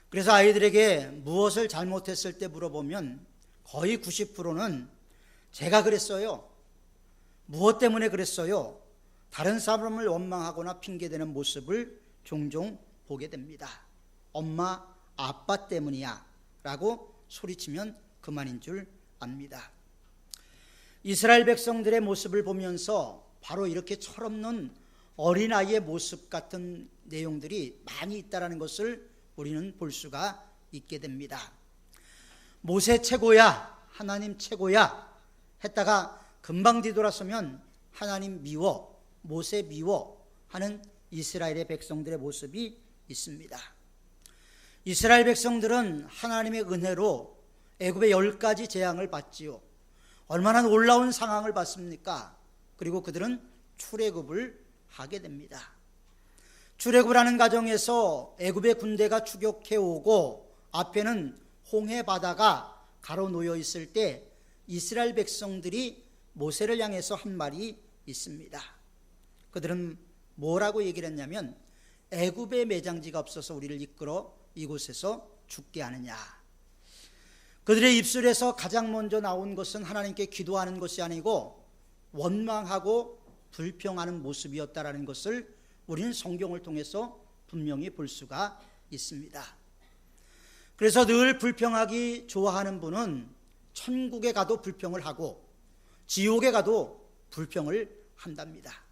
그래서 아이들에게 무엇을 잘못했을 때 물어보면 거의 90%는 제가 그랬어요, 무엇 때문에 그랬어요, 다른 사람을 원망하거나 핑계대는 모습을 종종 보게 됩니다. 엄마, 아빠 때문이야 라고 소리치면 그만인 줄 압니다. 이스라엘 백성들의 모습을 보면서 바로 이렇게 철없는 어린아이의 모습 같은 내용들이 많이 있다는 것을 우리는 볼 수가 있게 됩니다. 모세 최고야, 하나님 최고야 했다가 금방 뒤돌아서면 하나님 미워, 모세 미워 하는 이스라엘의 백성들의 모습이 있습니다. 이스라엘 백성들은 하나님의 은혜로 애굽의 10가지 재앙을 받지요. 얼마나 놀라운 상황을 받습니까? 그리고 그들은 출애굽을 하게 됩니다. 출애굽을 하는 과정에서 애굽의 군대가 추격해 오고 앞에는 홍해 바다가 가로놓여 있을 때 이스라엘 백성들이 모세를 향해서 한 말이 있습니다. 그들은 뭐라고 얘기를 했냐면 애굽의 매장지가 없어서 우리를 이끌어 이곳에서 죽게 하느냐. 그들의 입술에서 가장 먼저 나온 것은 하나님께 기도하는 것이 아니고 원망하고 불평하는 모습이었다라는 것을 우리는 성경을 통해서 분명히 볼 수가 있습니다. 그래서 늘 불평하기 좋아하는 분은 천국에 가도 불평을 하고 지옥에 가도 불평을 한답니다.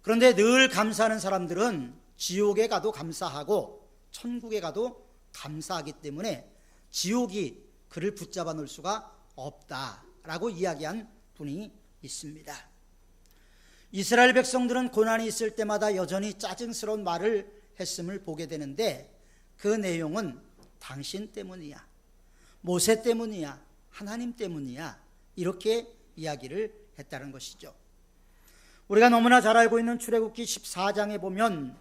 그런데 늘 감사하는 사람들은 지옥에 가도 감사하고 천국에 가도 감사하기 때문에 지옥이 그를 붙잡아 놓을 수가 없다라고 이야기한 분이 있습니다. 이스라엘 백성들은 고난이 있을 때마다 여전히 짜증스러운 말을 했음을 보게 되는데 그 내용은 당신 때문이야, 모세 때문이야, 하나님 때문이야 이렇게 이야기를 했다는 것이죠. 우리가 너무나 잘 알고 있는 출애굽기 14장에 보면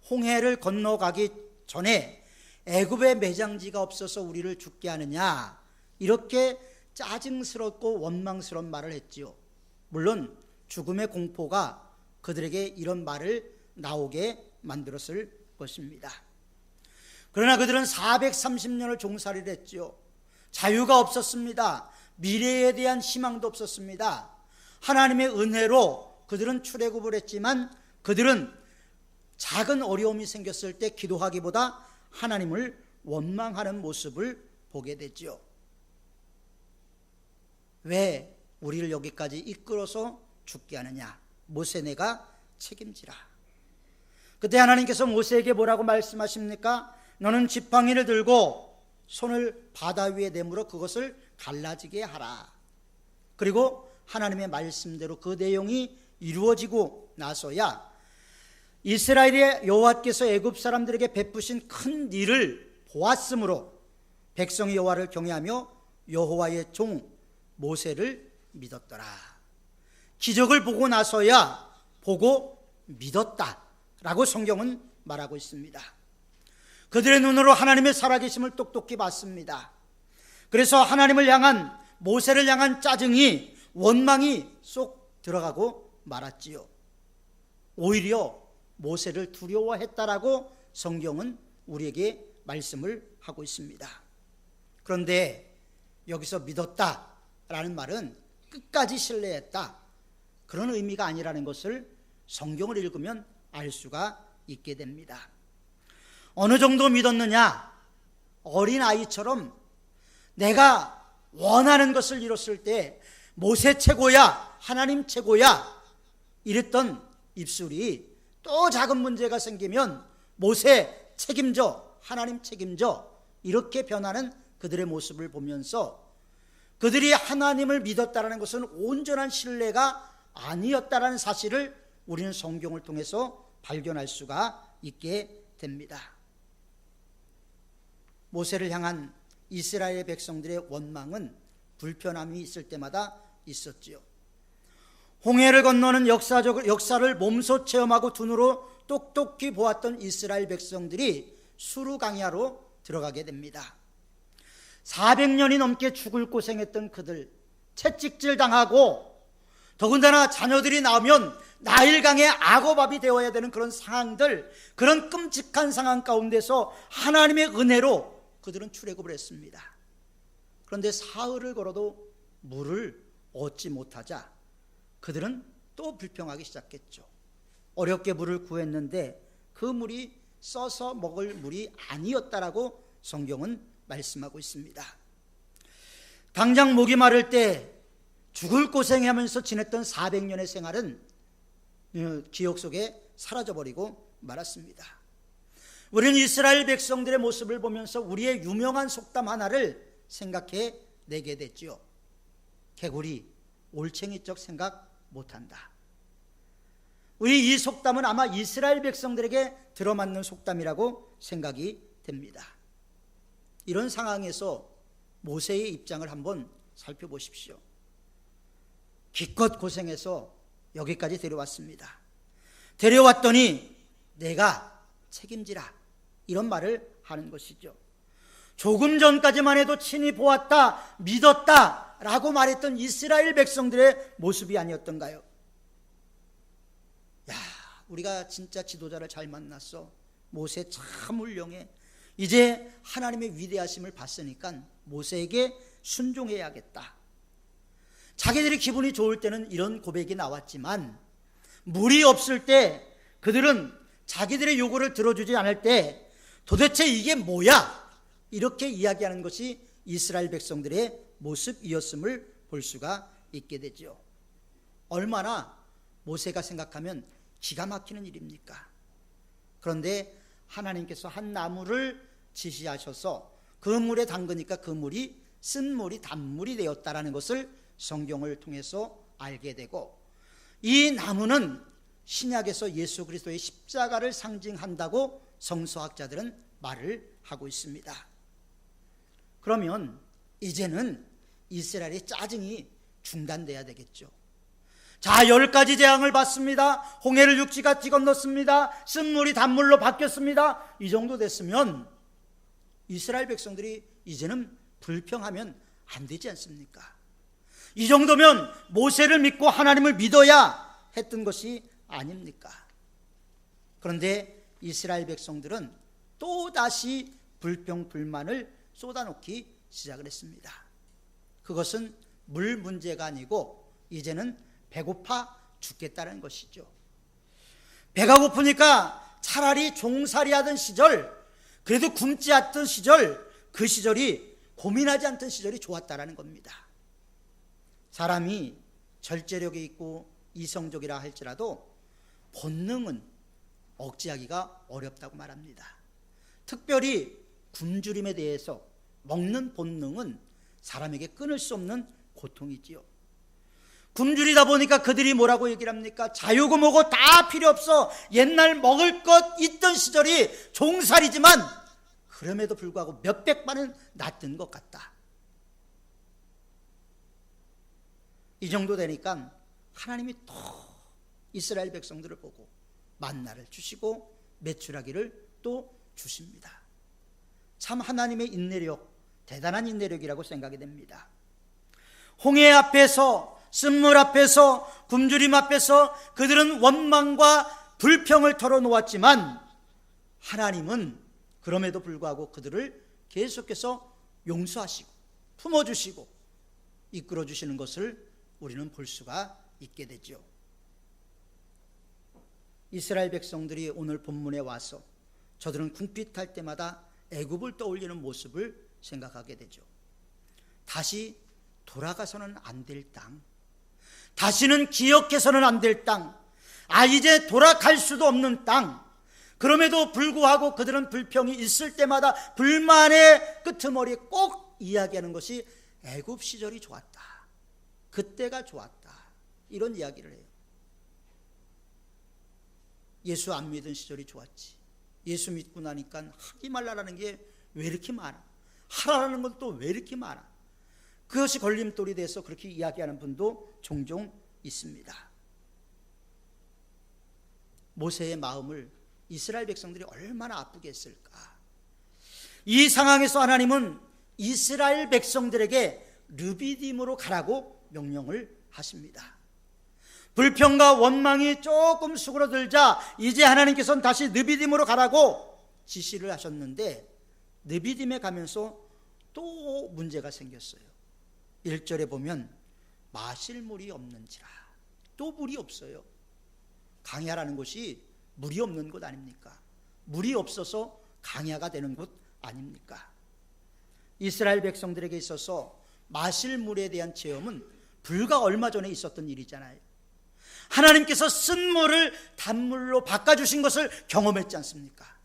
홍해를 건너가기 전에 애굽의 매장지가 없어서 우리를 죽게 하느냐 이렇게 짜증스럽고 원망스러운 말을 했지요. 물론 죽음의 공포가 그들에게 이런 말을 나오게 만들었을 것입니다. 그러나 그들은 430년을 종살이를 했지요. 자유가 없었습니다. 미래에 대한 희망도 없었습니다. 하나님의 은혜로 그들은 출애굽을 했지만 그들은 작은 어려움이 생겼을 때 기도하기보다 하나님을 원망하는 모습을 보게 되죠. 왜 우리를 여기까지 이끌어서 죽게 하느냐? 모세 내가 책임지라. 그때 하나님께서 모세에게 뭐라고 말씀하십니까? 너는 지팡이를 들고 손을 바다 위에 내밀어 그것을 갈라지게 하라. 그리고 하나님의 말씀대로 그 내용이 이루어지고 나서야 이스라엘의 여호와께서 애굽 사람들에게 베푸신 큰 일을 보았으므로 백성이 여호와를 경외하며 여호와의 종 모세를 믿었더라. 기적을 보고 나서야 보고 믿었다라고 성경은 말하고 있습니다. 그들의 눈으로 하나님의 살아계심을 똑똑히 봤습니다. 그래서 하나님을 향한, 모세를 향한 짜증이, 원망이 쏙 들어가고 말았지요. 오히려 모세를 두려워했다라고 성경은 우리에게 말씀을 하고 있습니다. 그런데 여기서 믿었다라는 말은 끝까지 신뢰했다, 그런 의미가 아니라는 것을 성경을 읽으면 알 수가 있게 됩니다. 어느 정도 믿었느냐? 어린아이처럼 내가 원하는 것을 이뤘을 때 모세 최고야, 하나님 최고야 이랬던 입술이 또 작은 문제가 생기면 모세 책임져, 하나님 책임져 이렇게 변하는 그들의 모습을 보면서 그들이 하나님을 믿었다는 것은 온전한 신뢰가 아니었다는 사실을 우리는 성경을 통해서 발견할 수가 있게 됩니다. 모세를 향한 이스라엘 백성들의 원망은 불편함이 있을 때마다 있었지요. 홍해를 건너는 역사를 몸소 체험하고 눈으로 똑똑히 보았던 이스라엘 백성들이 수르 강야로 들어가게 됩니다. 400년이 넘게 죽을 고생했던 그들, 채찍질 당하고 더군다나 자녀들이 나오면 나일강의 악어밥이 되어야 되는 그런 상황들, 그런 끔찍한 상황 가운데서 하나님의 은혜로 그들은 출애굽을 했습니다. 그런데 사흘을 걸어도 물을 얻지 못하자 그들은 또 불평하기 시작했죠. 어렵게 물을 구했는데 그 물이 써서 먹을 물이 아니었다라고 성경은 말씀하고 있습니다. 당장 목이 마를 때 죽을 고생하면서 지냈던 400년의 생활은 기억 속에 사라져버리고 말았습니다. 우리는 이스라엘 백성들의 모습을 보면서 우리의 유명한 속담 하나를 생각해 내게 됐지요. 개구리 올챙이적 생각 못한다. 우리 이 속담은 아마 이스라엘 백성들에게 들어맞는 속담이라고 생각이 됩니다. 이런 상황에서 모세의 입장을 한번 살펴보십시오. 기껏 고생해서 여기까지 데려왔습니다. 데려왔더니 내가 책임지라, 이런 말을 하는 것이죠. 조금 전까지만 해도 친히 보았다, 믿었다 라고 말했던 이스라엘 백성들의 모습이 아니었던가요? 야, 우리가 진짜 지도자를 잘 만났어. 모세 참 훌륭해. 이제 하나님의 위대하심을 봤으니까 모세에게 순종해야겠다. 자기들이 기분이 좋을 때는 이런 고백이 나왔지만 물이 없을 때 그들은 자기들의 요구를 들어주지 않을 때 도대체 이게 뭐야? 이렇게 이야기하는 것이 이스라엘 백성들의 모습이었음을 볼 수가 있게 되죠. 얼마나 모세가 생각하면 기가 막히는 일입니까? 그런데 하나님께서 한 나무를 지시하셔서 그 물에 담그니까 그 물이 쓴물이 단물이 되었다라는 것을 성경을 통해서 알게 되고, 이 나무는 신약에서 예수 그리스도의 십자가를 상징한다고 성서학자들은 말을 하고 있습니다. 그러면 이제는 이스라엘의 짜증이 중단돼야 되겠죠. 자, 10가지 재앙을 받습니다. 홍해를 육지같이 건넜습니다. 쓴물이 단물로 바뀌었습니다. 이 정도 됐으면 이스라엘 백성들이 이제는 불평하면 안 되지 않습니까? 이 정도면 모세를 믿고 하나님을 믿어야 했던 것이 아닙니까? 그런데 이스라엘 백성들은 또다시 불평 불만을 쏟아놓기 시작을 했습니다. 그것은 물 문제가 아니고 이제는 배고파 죽겠다는 것이죠. 배가 고프니까 차라리 종살이 하던 시절, 그래도 굶지 않던 시절, 그 시절이 고민하지 않던 시절이 좋았다라는 겁니다. 사람이 절제력이 있고 이성적이라 할지라도 본능은 억제하기가 어렵다고 말합니다. 특별히 굶주림에 대해서 먹는 본능은 사람에게 끊을 수 없는 고통이지요. 굶주리다 보니까 그들이 뭐라고 얘기를 합니까? 자유고 뭐고 다 필요 없어. 옛날 먹을 것 있던 시절이 종살이지만 그럼에도 불구하고 몇백만은 낫던 것 같다. 이 정도 되니까 하나님이 또 이스라엘 백성들을 보고 만나를 주시고 메추라기를 또 주십니다. 참 하나님의 인내력, 대단한 인내력이라고 생각이 됩니다. 홍해 앞에서, 쓴물 앞에서, 굶주림 앞에서 그들은 원망과 불평을 털어놓았지만 하나님은 그럼에도 불구하고 그들을 계속해서 용서하시고 품어주시고 이끌어주시는 것을 우리는 볼 수가 있게 되죠. 이스라엘 백성들이 오늘 본문에 와서 저들은 궁핍할 때마다 애굽을 떠올리는 모습을 생각하게 되죠. 다시 돌아가서는 안 될 땅, 다시는 기억해서는 안 될 땅, 이제 돌아갈 수도 없는 땅. 그럼에도 불구하고 그들은 불평이 있을 때마다 불만의 끄트머리에 꼭 이야기하는 것이 애굽 시절이 좋았다, 그때가 좋았다, 이런 이야기를 해요. 예수 안 믿은 시절이 좋았지, 예수 믿고 나니까 하기 말라라는 게 왜 이렇게 많아, 하라라는 건 또 왜 이렇게 많아. 그것이 걸림돌이 돼서 그렇게 이야기하는 분도 종종 있습니다. 모세의 마음을 이스라엘 백성들이 얼마나 아프게 했을까. 이 상황에서 하나님은 이스라엘 백성들에게 르비딤으로 가라고 명령을 하십니다. 불평과 원망이 조금 수그러들자 이제 하나님께서는 다시 느비딤으로 가라고 지시를 하셨는데, 느비딤에 가면서 또 문제가 생겼어요. 1절에 보면 마실 물이 없는지라. 또 물이 없어요. 강야라는 곳이 물이 없는 곳 아닙니까? 물이 없어서 강야가 되는 곳 아닙니까? 이스라엘 백성들에게 있어서 마실 물에 대한 체험은 불과 얼마 전에 있었던 일이잖아요. 하나님께서 쓴 물을 단물로 바꿔주신 것을 경험했지 않습니까?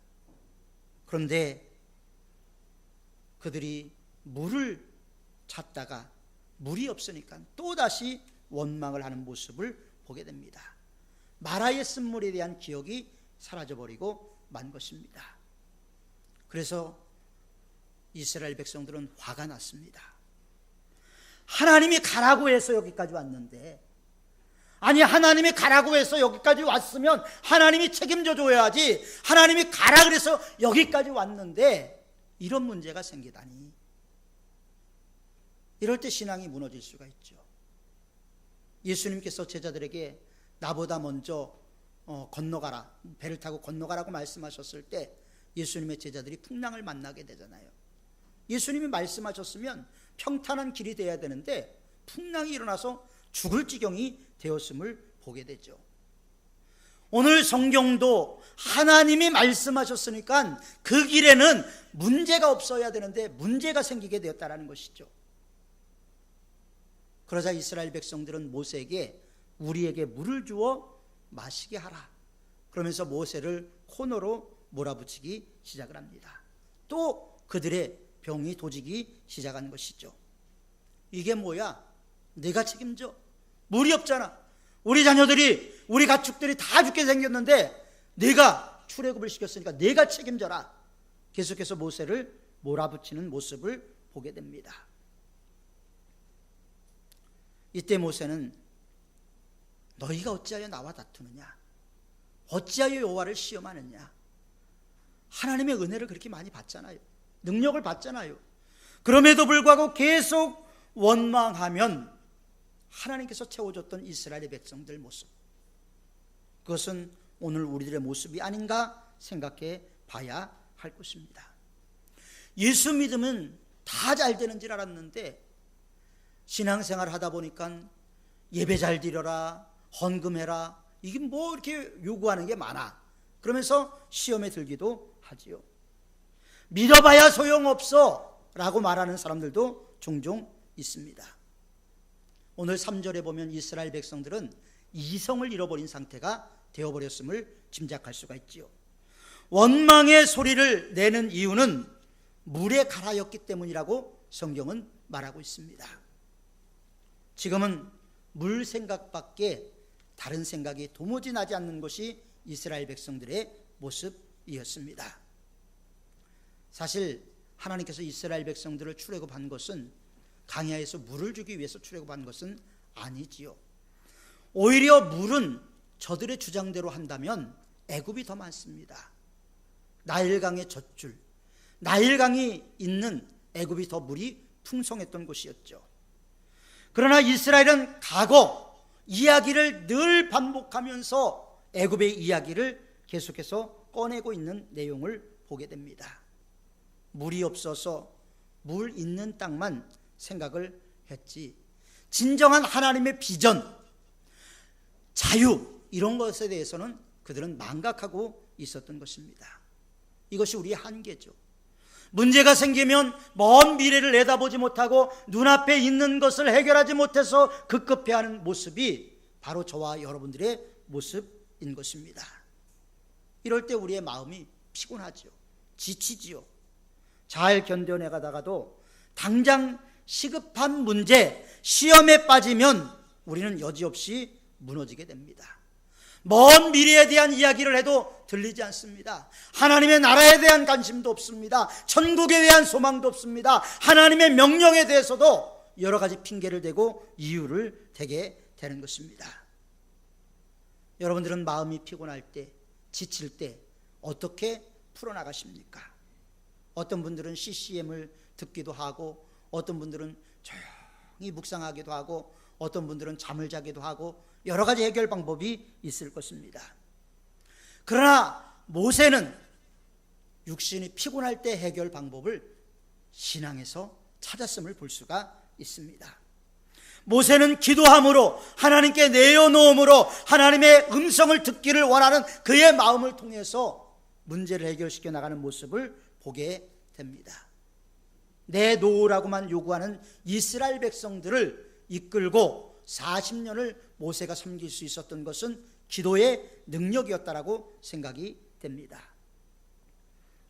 그런데 그들이 물을 찾다가 물이 없으니까 또다시 원망을 하는 모습을 보게 됩니다. 마라의 쓴물에 대한 기억이 사라져버리고 만 것입니다. 그래서 이스라엘 백성들은 화가 났습니다. 하나님이 가라고 해서 여기까지 왔는데, 아니 하나님이 가라고 해서 여기까지 왔으면 하나님이 책임져 줘야지, 하나님이 가라 그래서 여기까지 왔는데 이런 문제가 생기다니. 이럴 때 신앙이 무너질 수가 있죠. 예수님께서 제자들에게 나보다 먼저 건너가라, 배를 타고 건너가라고 말씀하셨을 때 예수님의 제자들이 풍랑을 만나게 되잖아요. 예수님이 말씀하셨으면 평탄한 길이 돼야 되는데 풍랑이 일어나서 죽을 지경이 되었음을 보게 되죠. 오늘 성경도 하나님이 말씀하셨으니까 그 길에는 문제가 없어야 되는데 문제가 생기게 되었다는 것이죠. 그러자 이스라엘 백성들은 모세에게 우리에게 물을 주어 마시게 하라, 그러면서 모세를 코너로 몰아붙이기 시작을 합니다. 또 그들의 병이 도지기 시작한 것이죠. 이게 뭐야? 내가 책임져. 물이 없잖아. 우리 자녀들이, 우리 가축들이 다 죽게 생겼는데 내가 출애굽을 시켰으니까 내가 책임져라. 계속해서 모세를 몰아붙이는 모습을 보게 됩니다. 이때 모세는 너희가 어찌하여 나와 다투느냐? 어찌하여 여호와를 시험하느냐? 하나님의 은혜를 그렇게 많이 받잖아요. 능력을 받잖아요. 그럼에도 불구하고 계속 원망하면 하나님께서 채워줬던 이스라엘의 백성들 모습, 그것은 오늘 우리들의 모습이 아닌가 생각해 봐야 할 것입니다. 예수 믿으면 다 잘 되는 줄 알았는데 신앙생활 하다 보니까 예배 잘 드려라, 헌금해라, 이게 뭐 이렇게 요구하는 게 많아. 그러면서 시험에 들기도 하지요. 믿어봐야 소용없어 라고 말하는 사람들도 종종 있습니다. 오늘 3절에 보면 이스라엘 백성들은 이성을 잃어버린 상태가 되어버렸음을 짐작할 수가 있지요. 원망의 소리를 내는 이유는 물에 가라였기 때문이라고 성경은 말하고 있습니다. 지금은 물 생각밖에 다른 생각이 도무지 나지 않는 것이 이스라엘 백성들의 모습이었습니다. 사실 하나님께서 이스라엘 백성들을 출애굽한 것은 강야에서 물을 주기 위해서 출애굽한 것은 아니지요. 오히려 물은 저들의 주장대로 한다면 애굽이 더 많습니다. 나일강의 젖줄, 나일강이 있는 애굽이 더 물이 풍성했던 곳이었죠. 그러나 이스라엘은 과거 이야기를 늘 반복하면서 애굽의 이야기를 계속해서 꺼내고 있는 내용을 보게 됩니다. 물이 없어서 물 있는 땅만 생각을 했지, 진정한 하나님의 비전, 자유, 이런 것에 대해서는 그들은 망각하고 있었던 것입니다. 이것이 우리의 한계죠. 문제가 생기면 먼 미래를 내다보지 못하고 눈앞에 있는 것을 해결하지 못해서 급급해하는 모습이 바로 저와 여러분들의 모습인 것입니다. 이럴 때 우리의 마음이 피곤하죠. 지치지요. 잘 견뎌내가다가도 당장 시급한 문제, 시험에 빠지면 우리는 여지없이 무너지게 됩니다. 먼 미래에 대한 이야기를 해도 들리지 않습니다. 하나님의 나라에 대한 관심도 없습니다. 천국에 대한 소망도 없습니다. 하나님의 명령에 대해서도 여러 가지 핑계를 대고 이유를 대게 되는 것입니다. 여러분들은 마음이 피곤할 때, 지칠 때 어떻게 풀어나가십니까? 어떤 분들은 CCM을 듣기도 하고, 어떤 분들은 조용히 묵상하기도 하고, 어떤 분들은 잠을 자기도 하고, 여러 가지 해결 방법이 있을 것입니다. 그러나 모세는 육신이 피곤할 때 해결 방법을 신앙에서 찾았음을 볼 수가 있습니다. 모세는 기도함으로, 하나님께 내어놓음으로, 하나님의 음성을 듣기를 원하는 그의 마음을 통해서 문제를 해결시켜 나가는 모습을 보게 됩니다. 내놓으라고만 요구하는 이스라엘 백성들을 이끌고 40년을 모세가 섬길 수 있었던 것은 기도의 능력이었다라고 생각이 됩니다.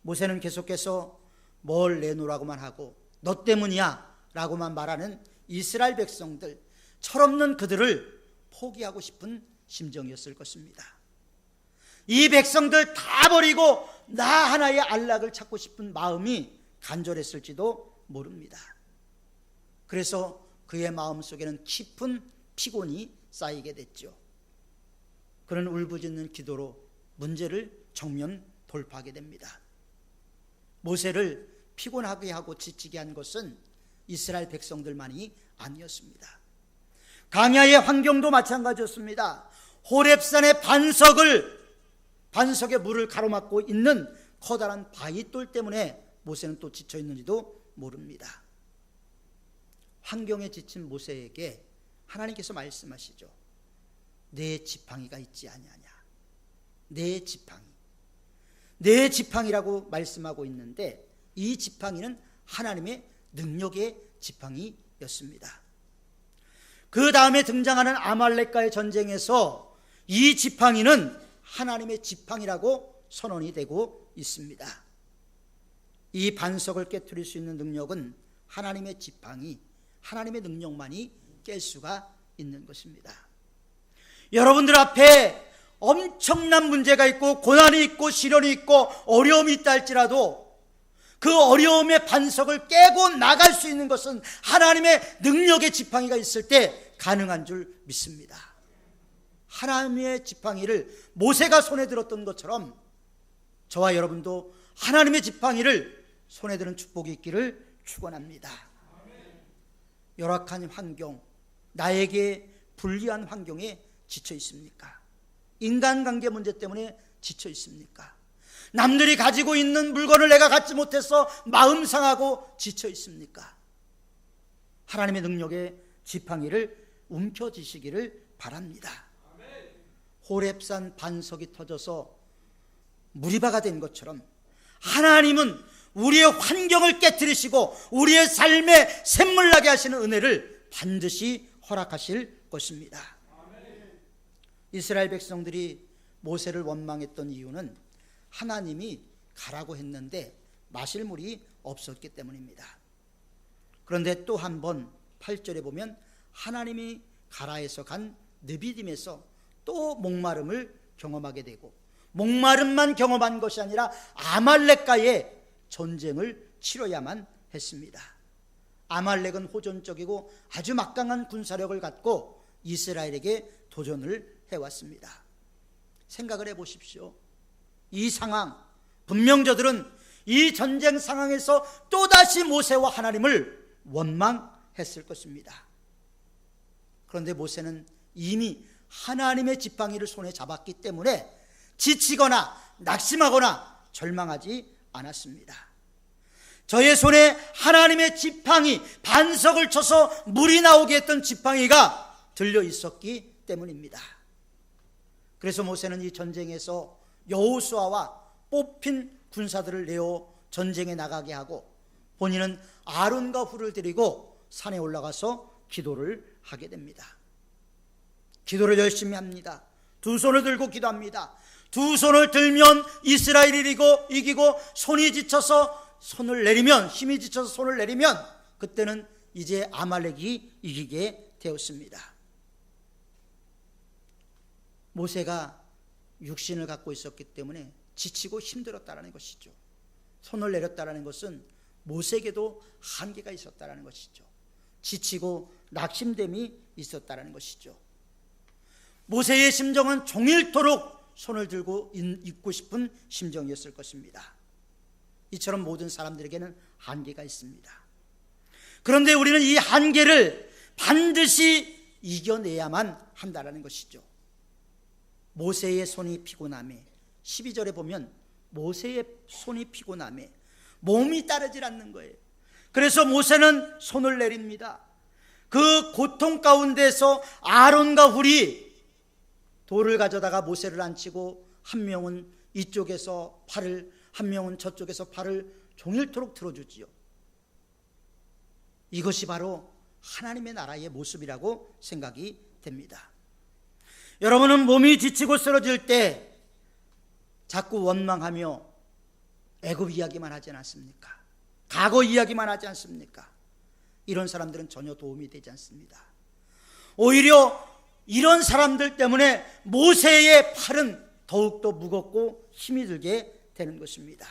모세는 계속해서 뭘 내놓으라고만 하고 너 때문이야 라고만 말하는 이스라엘 백성들, 철없는 그들을 포기하고 싶은 심정이었을 것입니다. 이 백성들 다 버리고 나 하나의 안락을 찾고 싶은 마음이 간절했을지도 모릅니다. 그래서 그의 마음속에는 깊은 피곤이 쌓이게 됐죠. 그런 울부짖는 기도로 문제를 정면 돌파하게 됩니다. 모세를 피곤하게 하고 지치게 한 것은 이스라엘 백성들만이 아니었습니다. 광야의 환경도 마찬가지였습니다. 호렙산의 반석에 물을 가로막고 있는 커다란 바위돌 때문에 모세는 또 지쳐 있는지도 모릅니다. 환경에 지친 모세에게 하나님께서 말씀하시죠. 내 지팡이가 있지 아니하냐. 내 지팡이라고 말씀하고 있는데 이 지팡이는 하나님의 능력의 지팡이였습니다. 그 다음에 등장하는 아말렉과의 전쟁에서 이 지팡이는 하나님의 지팡이라고 선언이 되고 있습니다. 이 반석을 깨트릴 수 있는 능력은 하나님의 지팡이, 하나님의 능력만이 깰 수가 있는 것입니다. 여러분들 앞에 엄청난 문제가 있고 고난이 있고 시련이 있고 어려움이 있다 할지라도 그 어려움의 반석을 깨고 나갈 수 있는 것은 하나님의 능력의 지팡이가 있을 때 가능한 줄 믿습니다. 하나님의 지팡이를 모세가 손에 들었던 것처럼 저와 여러분도 하나님의 지팡이를 손에 드는 축복이 있기를 축원합니다. 열악한 환경, 나에게 불리한 환경에 지쳐 있습니까? 인간관계 문제 때문에 지쳐 있습니까? 남들이 가지고 있는 물건을 내가 갖지 못해서 마음 상하고 지쳐 있습니까? 하나님의 능력의 지팡이를 움켜쥐시기를 바랍니다. 호렙산 반석이 터져서 무리바가 된 것처럼 하나님은 우리의 환경을 깨트리시고 우리의 삶에 샘물나게 하시는 은혜를 반드시 허락하실 것입니다. 이스라엘 백성들이 모세를 원망했던 이유는 하나님이 가라고 했는데 마실 물이 없었기 때문입니다. 그런데 또 한 번 8절에 보면 하나님이 가라 해서 간 느비딤에서 또 목마름을 경험하게 되고 목마름만 경험한 것이 아니라 아말렉과의 전쟁을 치러야만 했습니다. 아말렉은 호전적이고 아주 막강한 군사력을 갖고 이스라엘에게 도전을 해왔습니다. 생각을 해보십시오. 이 상황, 분명 저들은 이 전쟁 상황에서 또다시 모세와 하나님을 원망했을 것입니다. 그런데 모세는 이미 하나님의 지팡이를 손에 잡았기 때문에 지치거나 낙심하거나 절망하지 않았습니다. 저의 손에 하나님의 지팡이, 반석을 쳐서 물이 나오게 했던 지팡이가 들려 있었기 때문입니다. 그래서 모세는 이 전쟁에서 여호수아와 뽑힌 군사들을 내어 전쟁에 나가게 하고 본인은 아론과 훌을 데리고 산에 올라가서 기도를 하게 됩니다. 기도를 열심히 합니다. 두 손을 들고 기도합니다. 두 손을 들면 이스라엘이 이기고 손이 지쳐서 손을 내리면, 힘이 지쳐서 손을 내리면 그때는 이제 아말렉이 이기게 되었습니다. 모세가 육신을 갖고 있었기 때문에 지치고 힘들었다는 것이죠. 손을 내렸다는 것은 모세에게도 한계가 있었다는 것이죠. 지치고 낙심됨이 있었다는 것이죠. 모세의 심정은 종일토록 손을 들고 있고 싶은 심정이었을 것입니다. 이처럼 모든 사람들에게는 한계가 있습니다. 그런데 우리는 이 한계를 반드시 이겨내야만 한다는 것이죠. 모세의 손이 피곤함에 12절에 보면 모세의 손이 피곤함에 몸이 따르질 않는 거예요. 그래서 모세는 손을 내립니다. 그 고통 가운데서 아론과 훌이 돌을 가져다가 모세를 앉히고 한 명은 이쪽에서 팔을, 한 명은 저쪽에서 팔을 종일토록 들어주지요. 이것이 바로 하나님의 나라의 모습이라고 생각이 됩니다. 여러분은 몸이 지치고 쓰러질 때 자꾸 원망하며 애굽 이야기만 하지 않습니까? 과거 이야기만 하지 않습니까? 이런 사람들은 전혀 도움이 되지 않습니다. 오히려 이런 사람들 때문에 모세의 팔은 더욱더 무겁고 힘이 들게 되는 것입니다.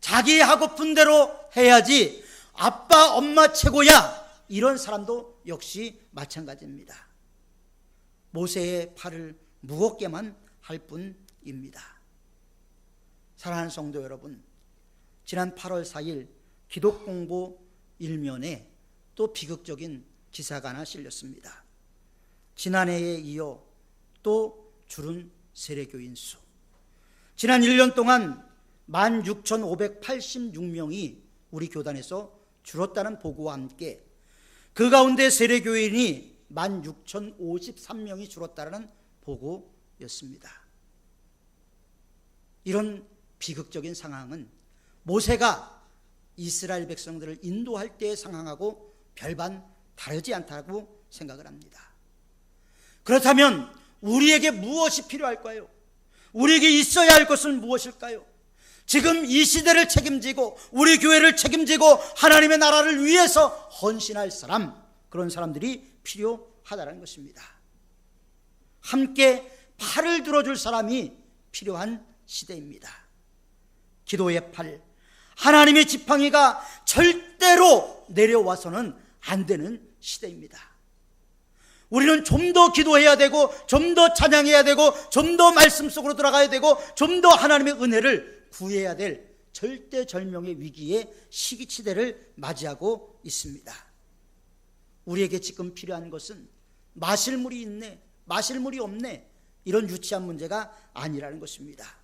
자기 하고픈 대로 해야지 아빠 엄마 최고야, 이런 사람도 역시 마찬가지입니다. 모세의 팔을 무겁게만 할 뿐입니다. 사랑하는 성도 여러분, 지난 8월 4일 기독공보 일면에 또 비극적인 기사가 하나 실렸습니다. 지난해에 이어 또 줄은 세례교인 수. 지난 1년 동안 16,586명이 우리 교단에서 줄었다는 보고와 함께 그 가운데 세례교인이 16,053명이 줄었다는 보고였습니다. 이런 비극적인 상황은 모세가 이스라엘 백성들을 인도할 때의 상황하고 별반 다르지 않다고 생각을 합니다. 그렇다면 우리에게 무엇이 필요할까요? 우리에게 있어야 할 것은 무엇일까요? 지금 이 시대를 책임지고 우리 교회를 책임지고 하나님의 나라를 위해서 헌신할 사람, 그런 사람들이 필요하다는 것입니다. 함께 팔을 들어줄 사람이 필요한 시대입니다. 기도의 팔, 하나님의 지팡이가 절대로 내려와서는 안 되는 시대입니다. 우리는 좀 더 기도해야 되고, 좀 더 찬양해야 되고, 좀 더 말씀 속으로 들어가야 되고, 좀 더 하나님의 은혜를 구해야 될 절대절명의 위기의 시기치대를 맞이하고 있습니다. 우리에게 지금 필요한 것은 마실 물이 있네, 마실 물이 없네, 이런 유치한 문제가 아니라는 것입니다.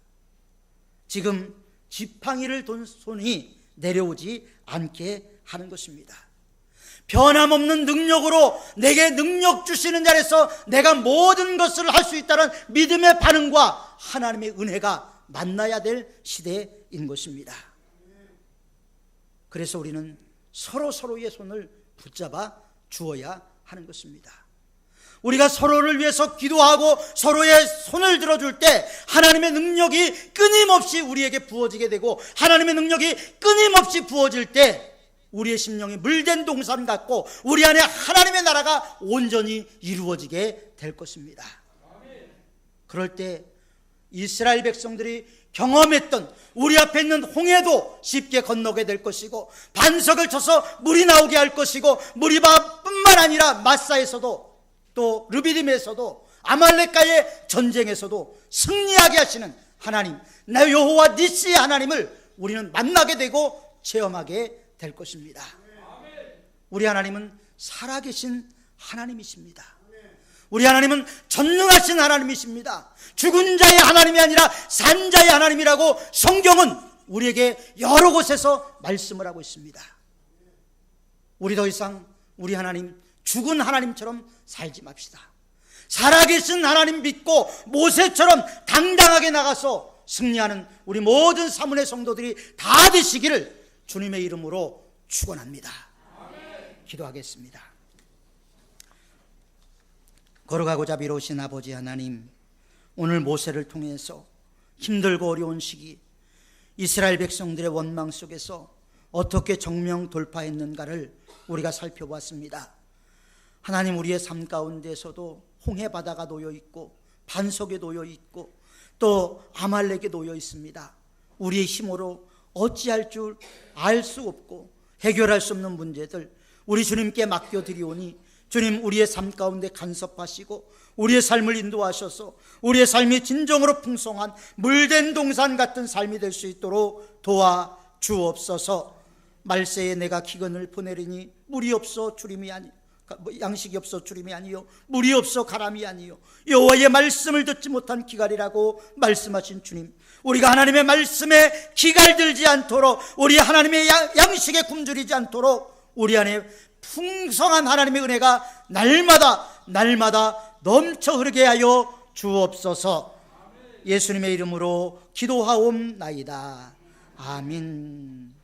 지금 지팡이를 든 손이 내려오지 않게 하는 것입니다. 변함없는 능력으로 내게 능력 주시는 자리에서 내가 모든 것을 할 수 있다는 믿음의 반응과 하나님의 은혜가 만나야 될 시대인 것입니다. 그래서 우리는 서로의 손을 붙잡아 주어야 하는 것입니다. 우리가 서로를 위해서 기도하고 서로의 손을 들어줄 때 하나님의 능력이 끊임없이 우리에게 부어지게 되고, 하나님의 능력이 끊임없이 부어질 때 우리의 심령이 물된 동산 같고 우리 안에 하나님의 나라가 온전히 이루어지게 될 것입니다. 그럴 때 이스라엘 백성들이 경험했던 우리 앞에 있는 홍해도 쉽게 건너게 될 것이고, 반석을 쳐서 물이 나오게 할 것이고, 무리바뿐만 아니라 마사에서도 또 르비딤에서도 아말렉과의 전쟁에서도 승리하게 하시는 하나님, 나 여호와 니시의 하나님을 우리는 만나게 되고 체험하게 될 것입니다. 우리 하나님은 살아계신 하나님이십니다. 우리 하나님은 전능하신 하나님이십니다. 죽은 자의 하나님이 아니라 산 자의 하나님이라고 성경은 우리에게 여러 곳에서 말씀을 하고 있습니다. 우리 더 이상 우리 하나님 죽은 하나님처럼 살지 맙시다. 살아계신 하나님 믿고 모세처럼 당당하게 나가서 승리하는 우리 모든 사문의 성도들이 다 되시기를 주님의 이름으로 축원합니다. 기도하겠습니다. 거룩하고 자비로우신 아버지 하나님, 오늘 모세를 통해서 힘들고 어려운 시기 이스라엘 백성들의 원망 속에서 어떻게 정명 돌파했는가를 우리가 살펴보았습니다. 하나님, 우리의 삶 가운데서도 홍해 바다가 놓여 있고 반석에 놓여 있고 또 아말렉에 놓여 있습니다. 우리의 힘으로 어찌할 줄 알 수 없고 해결할 수 없는 문제들 우리 주님께 맡겨드리오니 주님, 우리의 삶 가운데 간섭하시고 우리의 삶을 인도하셔서 우리의 삶이 진정으로 풍성한 물된 동산 같은 삶이 될 수 있도록 도와주옵소서. 말세에 내가 기근을 보내리니 물이 없어 주림이 아니, 양식이 없어 주림이 아니요 물이 없어 가람이 아니요 여호와의 말씀을 듣지 못한 기갈이라고 말씀하신 주님, 우리가 하나님의 말씀에 기갈들지 않도록, 우리 하나님의 양식에 굶주리지 않도록 우리 안에 풍성한 하나님의 은혜가 날마다 넘쳐 흐르게 하여 주옵소서. 예수님의 이름으로 기도하옵나이다. 아멘.